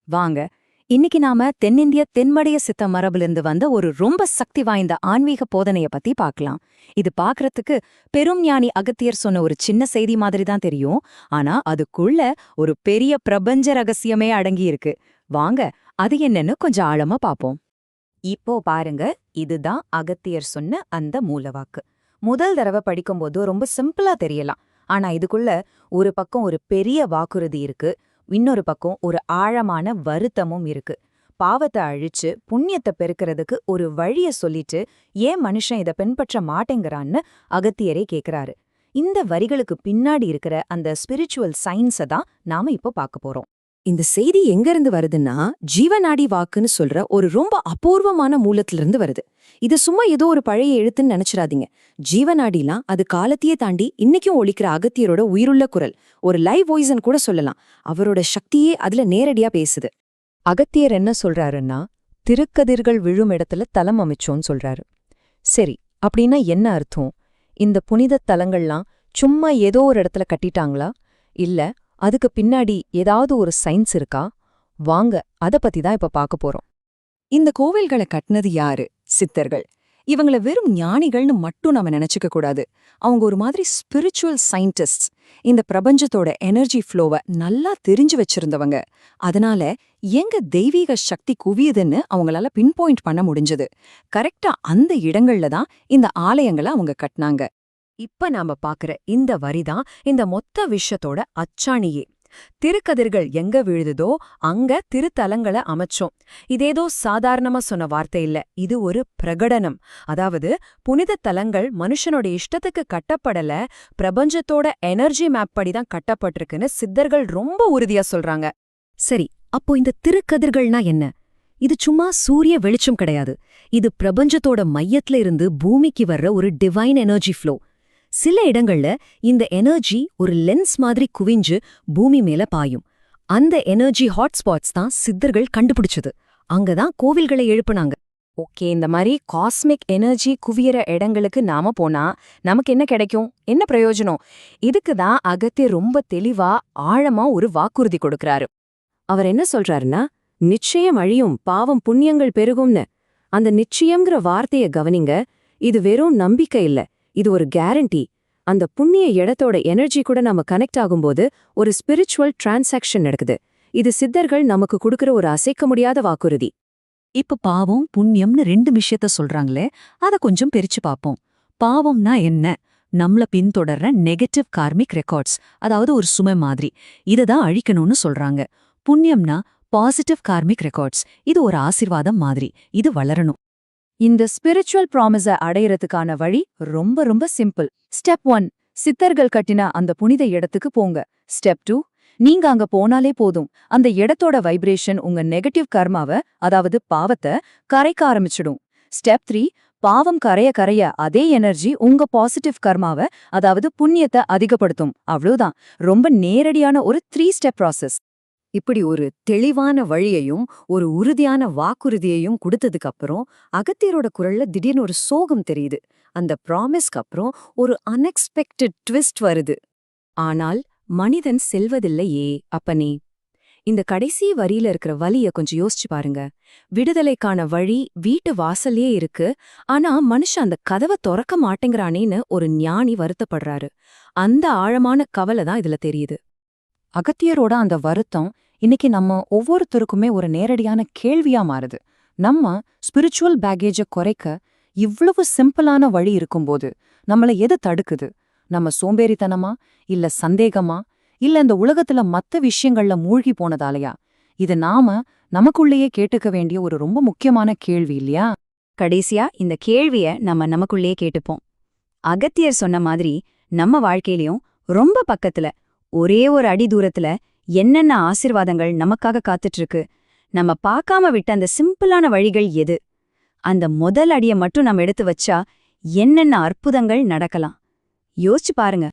வாங்க இன்னைக்கு நாம தென்னிந்திய தென்மடைய சித்த மரபிலிருந்து வந்த ஒரு ரொம்ப சக்தி வாய்ந்த ஆன்மீக போதனைய பத்தி பார்க்கலாம். இது பார்க்கறதுக்கு பெரும் ஞானி அகத்தியர் சொன்ன ஒரு சின்ன செய்தி மாதிரி தான் தெரியும். ஆனா அதுக்குள்ள ஒரு பெரிய பிரபஞ்ச ரகசியமே அடங்கி இருக்கு. வாங்க அது என்னன்னு கொஞ்சம் ஆழமா பாப்போம். இப்போ பாருங்க, இதுதான் அகத்தியர் சொன்ன அந்த மூலவாக்கு. முதல் தடவை படிக்கும்போது ரொம்ப சிம்பிளா தெரியலாம். ஆனா இதுக்குள்ள ஒரு பக்கம் ஒரு பெரிய வாக்குறுதி இருக்கு, இன்னொரு பக்கம் ஒரு ஆழமான வருத்தமும் இருக்கு. பாவத்தை அழிச்சு புண்ணியத்தை பெருக்கிறதுக்கு ஒரு வழிய சொல்லிட்டு ஏன் மனுஷன் இதை பின்பற்ற மாட்டேங்கிறான்னு அகத்தியரே கேக்குறாரு. இந்த வரிகளுக்கு பின்னாடி இருக்கிற அந்த ஸ்பிரிச்சுவல் சயின்ஸை தான் நாம இப்போ பார்க்க போறோம். இந்த செய்தி எங்க இருந்து வருதுன்னா, ஜீவநாடி வாக்குன்னு சொல்ற ஒரு ரொம்ப அபூர்வமான மூலத்திலிருந்து வருது. இது சும்மா ஏதோ ஒரு பழைய எழுத்துன்னு நினைச்சிடாதீங்க. ஜீவநாடிலாம் அது காலத்தையே தாண்டி இன்னைக்கும் ஒலிக்கிற அகத்தியரோட உயிருள்ள குரல், ஒரு லைவ் வாய்ஸ்ன்னு கூட சொல்லலாம். அவரோட சக்தியே அதுல நேரடியா பேசுது. அகத்தியர் என்ன சொல்றாருன்னா, திருக்கதிர்கள் விழும் இடத்துல தலம் அமைச்சோன்னு சொல்றாரு. சரி, அப்படின்னா என்ன அர்த்தம்? இந்த புனித தலங்கள்லாம் சும்மா ஏதோ ஒரு இடத்துல கட்டிட்டாங்களா? இல்ல அதுக்கு பின்னாடி ஏதாவது ஒரு சயின்ஸ் இருக்கா? வாங்க அத பத்தி தான் இப்ப பார்க்க போறோம். இந்த கோவில்களை கட்டினது யாரு? சித்தர்கள். இவங்கள வெறும் ஞானிகள்னு மட்டும் நாம நினைச்சுக்க கூடாது. அவங்க ஒரு மாதிரி ஸ்பிரிச்சுவல் சயின்டிஸ்ட். இந்த பிரபஞ்சத்தோட எனர்ஜி ஃப்ளோவை நல்லா தெரிஞ்சு வச்சிருந்தவங்க. அதனால எங்க தெய்வீக சக்தி குவியுதுன்னு அவங்களால பின்பாயிண்ட் பண்ண முடிஞ்சது. கரெக்டா அந்த இடங்கள்ல தான் இந்த ஆலயங்களை அவங்க கட்டினாங்க. இப்ப நாம பாக்குற இந்த வரிதான் இந்த மொத்த விஷயத்தோட அச்சாணியே. திருக்கதிர்கள் எங்க விழுதுதோ அங்க திருத்தலங்களை அமைச்சோம். இதேதோ சாதாரணமா சொன்ன வார்த்தை இல்ல, இது ஒரு பிரகடனம். அதாவது புனித தலங்கள் மனுஷனோட இஷ்டத்துக்கு கட்டப்படல, பிரபஞ்சத்தோட எனர்ஜி மேப் படிதான் கட்டப்பட்டிருக்குன்னு சித்தர்கள் ரொம்ப உறுதியா சொல்றாங்க. சரி, அப்போ இந்த திருக்கதிர்கள்னா என்ன? இது சும்மா சூரிய வெளிச்சம் கிடையாது. இது பிரபஞ்சத்தோட மையத்துல இருந்து பூமிக்கு வர்ற ஒரு டிவைன் எனர்ஜி ஃப்ளோ. சில இடங்கள்ல இந்த எனர்ஜி ஒரு லென்ஸ் மாதிரி குவிஞ்சு பூமி மேல பாயும். அந்த எனர்ஜி ஹாட்ஸ்பாட்ஸ் தான் சித்தர்கள் கண்டுபிடிச்சது. அங்கதான் கோவில்களை எழுப்புனாங்க. ஓகே, இந்த மாதிரி காஸ்மிக் எனர்ஜி குவியற இடங்களுக்கு நாம போனா நமக்கு என்ன கிடைக்கும்? என்ன பிரயோஜனம்? இதுக்கு தான் அகத்தியர் ரொம்ப தெளிவா ஆழமா ஒரு வாக்குறுதி கொடுக்கறாரு. அவர் என்ன சொல்றாருன்னா, நிச்சயம் அழியும், பாவம் புண்ணியங்கள் பெருகும்னு. அந்த நிச்சயம்ங்கிற வார்த்தைய கவனிங்க. இது வெறும் நம்பிக்கை இல்ல, இது ஒரு கேரண்டி. அந்த புண்ணிய இடத்தோட எனர்ஜி கூட நம்ம கனெக்ட் ஆகும்போது ஒரு ஸ்பிரிச்சுவல் டிரான்சாக்ஷன் நடக்குது. இது சித்தர்கள் நமக்கு கொடுக்கிற ஒரு அசைக்க முடியாத வாக்குறுதி. இப்ப பாவம் புண்ணியம்னு ரெண்டு விஷயத்த சொல்றாங்களே, அத கொஞ்சம் பிரிச்சு பாப்போம். பாவம்னா என்ன? நம்மள பின்தொடர்ற நெகட்டிவ் கார்மிக் ரெக்கார்ட்ஸ், அதாவது ஒரு சுமை மாதிரி. இததான் அழிக்கணும்னு சொல்றாங்க. புண்ணியம்னா பாசிட்டிவ் கார்மிக் ரெக்கார்ட்ஸ், இது ஒரு ஆசிர்வாதம் மாதிரி, இது வளரணும். இந்த ஸ்பிரிச்சுவல் ப்ராமிஸ அடையறதுக்கான வழி ரொம்ப ரொம்ப சிம்பிள். ஸ்டெப் 1, சித்தர்கள் கட்டின அந்த புனித இடத்துக்கு போங்க. ஸ்டெப் 2, நீங்க அங்க போனாலே போதும், அந்த இடத்தோட வைப்ரேஷன் உங்க நெகட்டிவ் கர்மாவ, அதாவது பாவத்தை கரைக்க ஆரம்பிச்சிடும். ஸ்டெப் 3, பாவம் கரைய கரைய அதே எனர்ஜி உங்க பாசிட்டிவ் கர்மாவ, அதாவது புண்ணியத்தை அதிகப்படுத்தும். அவ்வளவுதான். ரொம்ப நேரடியான ஒரு 3 ஸ்டெப் ப்ராசஸ். இப்படி ஒரு தெளிவான வழியையும் ஒரு உறுதியான வாக்குறுதியையும் கொடுத்ததுக்கு அப்புறம் அகத்தியரோட குரல்ல திடீர்னு ஒரு சோகம் தெரியுது. அந்த ப்ராமிஸ்க்கு அப்புறம் ஒரு அன்எக்ஸ்பெக்டட் ட்விஸ்ட் வருது. ஆனால் மனிதன் செல்வதில்லையே அப்பனே. இந்த கடைசி வரியில இருக்கிற வலிய கொஞ்சம் யோசிச்சு பாருங்க. விடுதலைக்கான வழி வீட்டு வாசல்லே இருக்கு, ஆனா மனுஷன் அந்த கதவை திறக்க மாட்டேங்கிறானேன்னு ஒரு ஞானி வருத்தப்படுறாரு. அந்த ஆழமான கவலை தான் இதுல தெரியுது. அகத்தியரோட அந்த வருத்தம் இன்னைக்கு நம்ம ஒவ்வொருத்தருக்குமே ஒரு நேரடியான கேள்வியா மாறுது. நம்ம ஸ்பிரிச்சுவல் பேக்கேஜ குறைக்க இவ்வளவு சிம்பிளான வழி இருக்கும்போது நம்மள எது தடுக்குது? நம்ம சோம்பேறித்தனமா, இல்ல சந்தேகமா, இல்ல இந்த உலகத்துல மத்த விஷயங்கள்ல மூழ்கி போனதாலயா? இது நாம நமக்குள்ளேயே கேட்டுக்க வேண்டிய ஒரு ரொம்ப முக்கியமான கேள்வி இல்லையா? கடைசியா இந்த கேள்விய நம்ம நமக்குள்ளேயே கேட்டுப்போம். அகத்தியர் சொன்ன மாதிரி நம்ம வாழ்க்கையிலயும் ரொம்ப பக்கத்துல, ஒரே ஒரு அடி தூரத்துல என்னென்ன ஆசிர்வாதங்கள் நமக்காக காத்துட்டு இருக்கு? நம்ம பார்க்காம விட்ட அந்த சிம்பிளான வழிகள் எது? அந்த முதல் அடியை மட்டும் நம்ம எடுத்து வச்சா என்னென்ன அற்புதங்கள் நடக்கலாம்? யோசிச்சு பாருங்க.